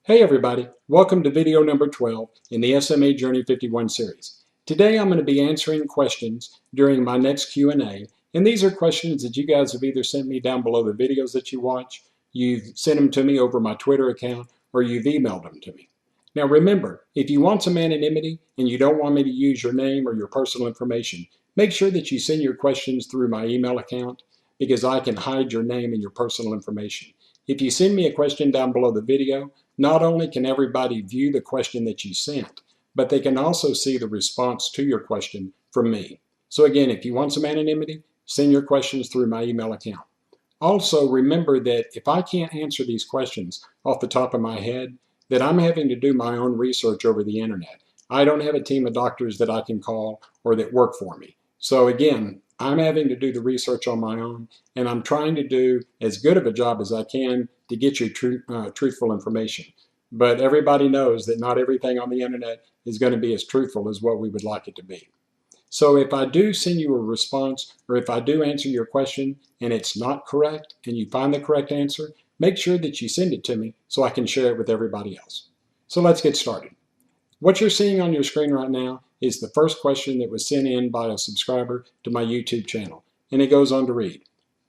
Hey everybody, welcome to video number 12 in the SMA Journey 51 series. Today I'm going to be answering questions during my next Q&A, and these are questions that you guys have either sent me down below the videos that you watch, you've sent them to me over my Twitter account, or you've emailed them to me. Now remember, if you want some anonymity and you don't want me to use your name or your personal information, make sure that you send your questions through my email account because I can hide your name and your personal information. If you send me a question down below the video, not only can everybody view the question that you sent, but they can also see the response to your question from me. So again, if you want some anonymity, send your questions through my email account. Also, remember that if I can't answer these questions off the top of my head, that I'm having to do my own research over the internet. I don't have a team of doctors that I can call or that work for me. So again, I'm having to do the research on my own, and I'm trying to do as good of a job as I can to get you truthful information. But everybody knows that not everything on the internet is going to be as truthful as what we would like it to be. So if I do send you a response, or if I do answer your question and it's not correct and you find the correct answer, make sure that you send it to me so I can share it with everybody else. So let's get started. What you're seeing on your screen right now is the first question that was sent in by a subscriber to my YouTube channel. And it goes on to read,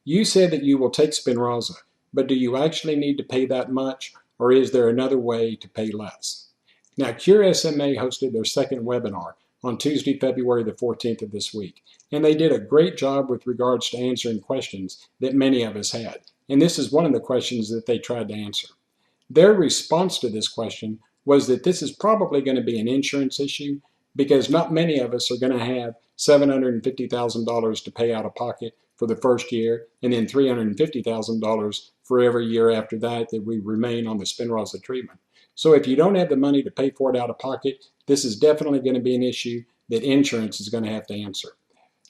you said that you will take Spinraza, but do you actually need to pay that much, or is there another way to pay less? Now, Cure SMA hosted their second webinar on Tuesday, February the 14th of this week, and they did a great job with regards to answering questions that many of us had. And this is one of the questions that they tried to answer. Their response to this question was that this is probably going to be an insurance issue because not many of us are going to have $750,000 to pay out of pocket for the first year and then $350,000 for every year after that we remain on the Spinraza treatment. So if you don't have the money to pay for it out of pocket, this is definitely going to be an issue that insurance is going to have to answer.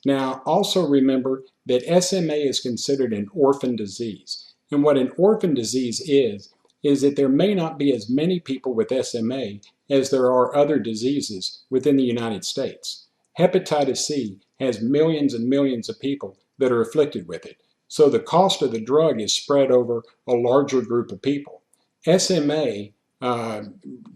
Now, also remember that SMA is considered an orphan disease. And what an orphan disease is that there may not be as many people with SMA as there are other diseases within the United States. Hepatitis C has millions and millions of people that are afflicted with it. So the cost of the drug is spread over a larger group of people. SMA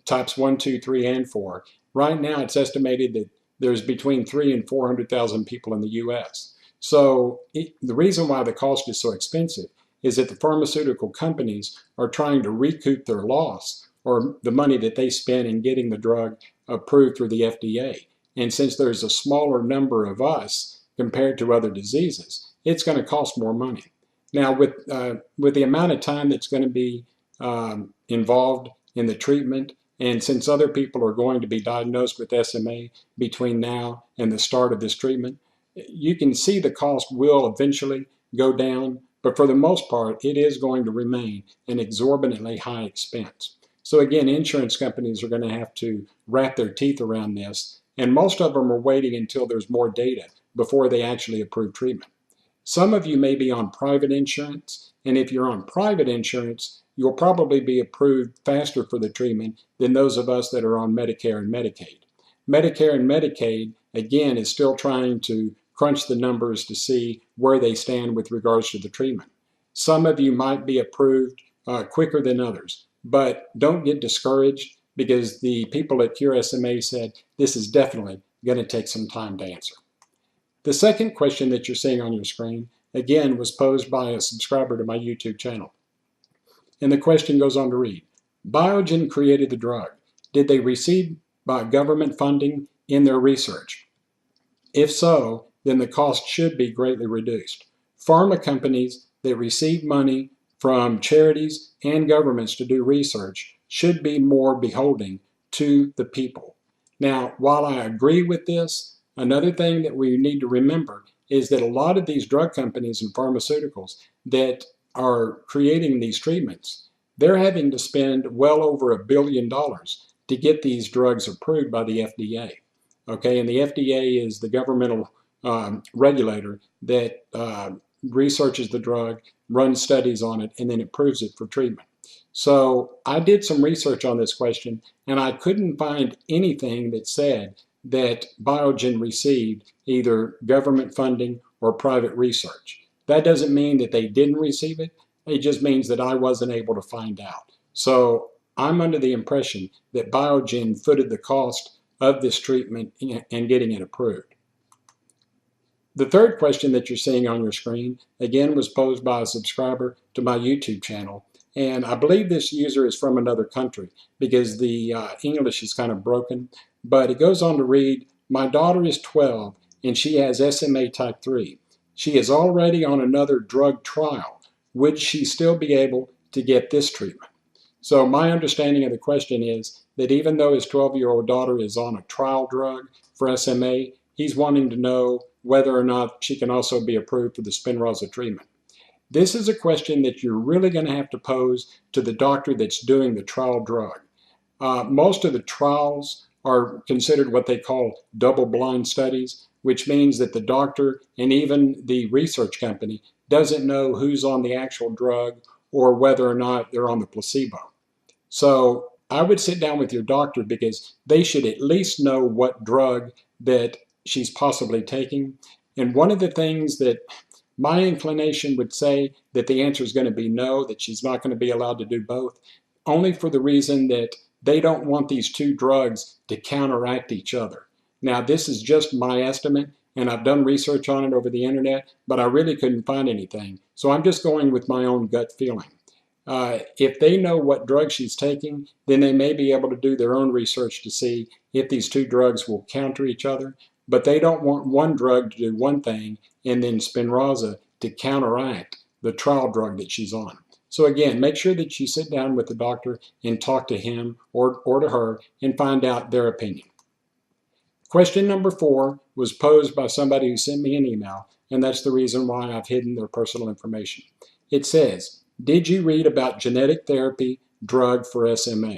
types 1, 2, 3, and 4, right now it's estimated that there's between 300,000 and 400,000 people in the U.S. So the reason why the cost is so expensive is that the pharmaceutical companies are trying to recoup their loss or the money that they spend in getting the drug approved through the FDA. And since there's a smaller number of us compared to other diseases, it's going to cost more money. Now, with the amount of time that's going to be involved in the treatment, and since other people are going to be diagnosed with SMA between now and the start of this treatment, you can see the cost will eventually go down, but for the most part, it is going to remain an exorbitantly high expense. So again, insurance companies are going to have to wrap their teeth around this, and most of them are waiting until there's more data before they actually approve treatment. Some of you may be on private insurance, and if you're on private insurance, you'll probably be approved faster for the treatment than those of us that are on Medicare and Medicaid. Medicare and Medicaid, again, is still trying to crunch the numbers to see where they stand with regards to the treatment. Some of you might be approved quicker than others, but don't get discouraged because the people at Cure SMA said this is definitely going to take some time to answer. The second question that you're seeing on your screen, again, was posed by a subscriber to my YouTube channel. And the question goes on to read, Biogen created the drug. Did they receive government funding in their research? If so, then the cost should be greatly reduced. Pharma companies that receive money from charities and governments to do research should be more beholden to the people. Now, while I agree with this, another thing that we need to remember is that a lot of these drug companies and pharmaceuticals that are creating these treatments, they're having to spend well over $1 billion to get these drugs approved by the FDA. Okay, and the FDA is the governmental regulator that researches the drug, runs studies on it, and then approves it for treatment. So I did some research on this question, and I couldn't find anything that said that Biogen received either government funding or private research. That doesn't mean that they didn't receive it. It just means that I wasn't able to find out. So I'm under the impression that Biogen footed the cost of this treatment and getting it approved. The third question that you're seeing on your screen, again, was posed by a subscriber to my YouTube channel. And I believe this user is from another country because the English is kind of broken. But it goes on to read, my daughter is 12 and she has SMA type 3. She is already on another drug trial. Would she still be able to get this treatment? So my understanding of the question is that even though his 12-year-old daughter is on a trial drug for SMA, he's wanting to know whether or not she can also be approved for the Spinraza treatment. This is a question that you're really going to have to pose to the doctor that's doing the trial drug. Most of the trials are considered what they call double-blind studies, which means that the doctor and even the research company doesn't know who's on the actual drug or whether or not they're on the placebo. So I would sit down with your doctor because they should at least know what drug that she's possibly taking. And one of the things that my inclination would say that the answer is going to be no, that she's not going to be allowed to do both, only for the reason that they don't want these two drugs to counteract each other. Now, this is just my estimate, and I've done research on it over the internet, but I really couldn't find anything. So I'm just going with my own gut feeling. If they know what drug she's taking, then they may be able to do their own research to see if these two drugs will counter each other. But they don't want one drug to do one thing and then Spinraza to counteract the trial drug that she's on. So again, make sure that you sit down with the doctor and talk to him or to her and find out their opinion. Question number 4 was posed by somebody who sent me an email, and that's the reason why I've hidden their personal information. It says, did you read about genetic therapy drug for SMA?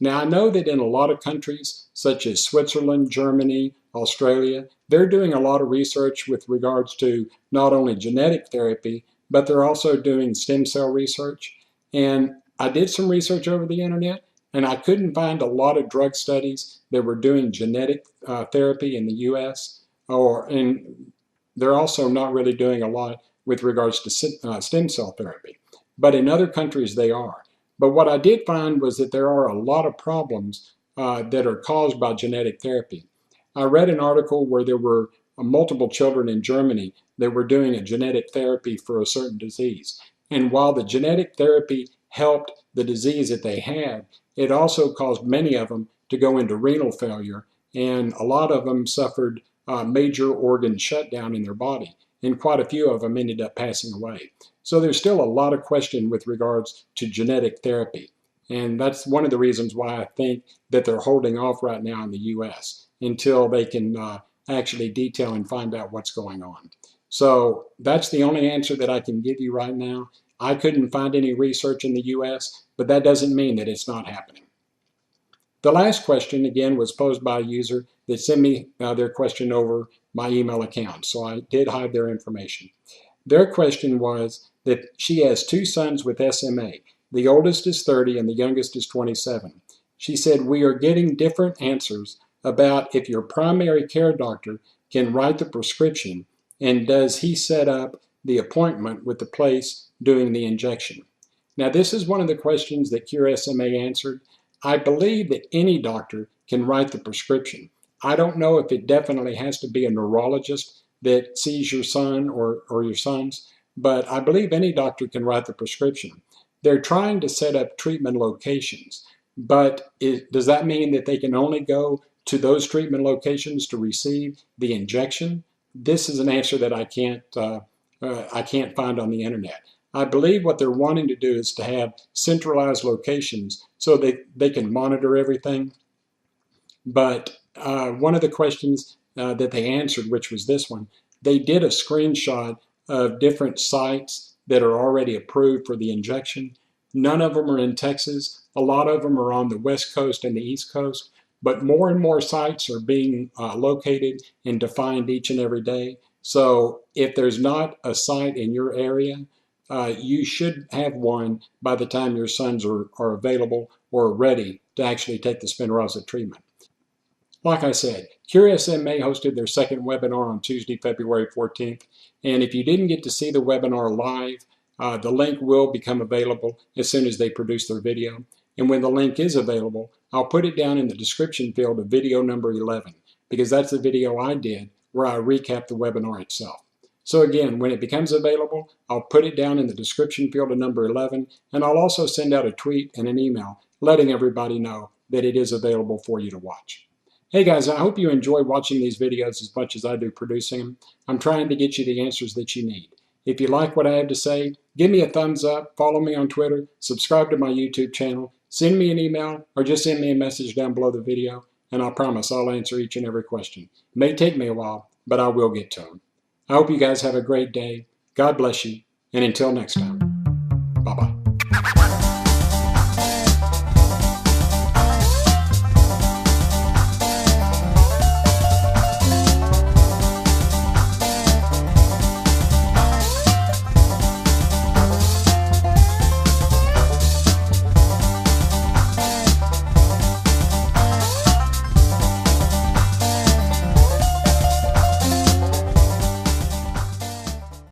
Now, I know that in a lot of countries, such as Switzerland, Germany, Australia, they're doing a lot of research with regards to not only genetic therapy, but they're also doing stem cell research. And I did some research over the internet, and I couldn't find a lot of drug studies that were doing genetic therapy in the US, and they're also not really doing a lot with regards to stem cell therapy. But in other countries, they are. But what I did find was that there are a lot of problems that are caused by genetic therapy. I read an article where there were multiple children in Germany that were doing a genetic therapy for a certain disease. And while the genetic therapy helped the disease that they had, it also caused many of them to go into renal failure, and a lot of them suffered major organ shutdown in their body, and quite a few of them ended up passing away. So there's still a lot of question with regards to genetic therapy. And that's one of the reasons why I think that they're holding off right now in the US until they can actually detail and find out what's going on. So that's the only answer that I can give you right now. I couldn't find any research in the US, but that doesn't mean that it's not happening. The last question, again, was posed by a user that sent me their question over my email account, so I did hide their information. Their question was that she has 2 sons with SMA. The oldest is 30 and the youngest is 27. She said, we are getting different answers about if your primary care doctor can write the prescription and does he set up the appointment with the place doing the injection. Now, this is one of the questions that Cure SMA answered. I believe that any doctor can write the prescription. I don't know if it definitely has to be a neurologist that sees your son or your sons, but I believe any doctor can write the prescription. They're trying to set up treatment locations, but does that mean that they can only go to those treatment locations to receive the injection? This is an answer that I can't find on the internet. I believe what they're wanting to do is to have centralized locations so they can monitor everything. But one of the questions that they answered, which was this one, they did a screenshot of different sites that are already approved for the injection. None of them are in Texas. A lot of them are on the West Coast and the East Coast. But more and more sites are being located and defined each and every day. So if there's not a site in your area, you should have one by the time your sons are available or ready to actually take the Spinraza treatment. Like I said, Cure SMA hosted their second webinar on Tuesday, February 14th. And if you didn't get to see the webinar live, the link will become available as soon as they produce their video. And when the link is available, I'll put it down in the description field of video number 11, because that's the video I did where I recap the webinar itself. So again, when it becomes available, I'll put it down in the description field of number 11, and I'll also send out a tweet and an email letting everybody know that it is available for you to watch. Hey guys, I hope you enjoy watching these videos as much as I do producing them. I'm trying to get you the answers that you need. If you like what I have to say, give me a thumbs up, follow me on Twitter, subscribe to my YouTube channel, send me an email, or just send me a message down below the video, and I promise I'll answer each and every question. It may take me a while, but I will get to them. I hope you guys have a great day. God bless you, and until next time, bye-bye.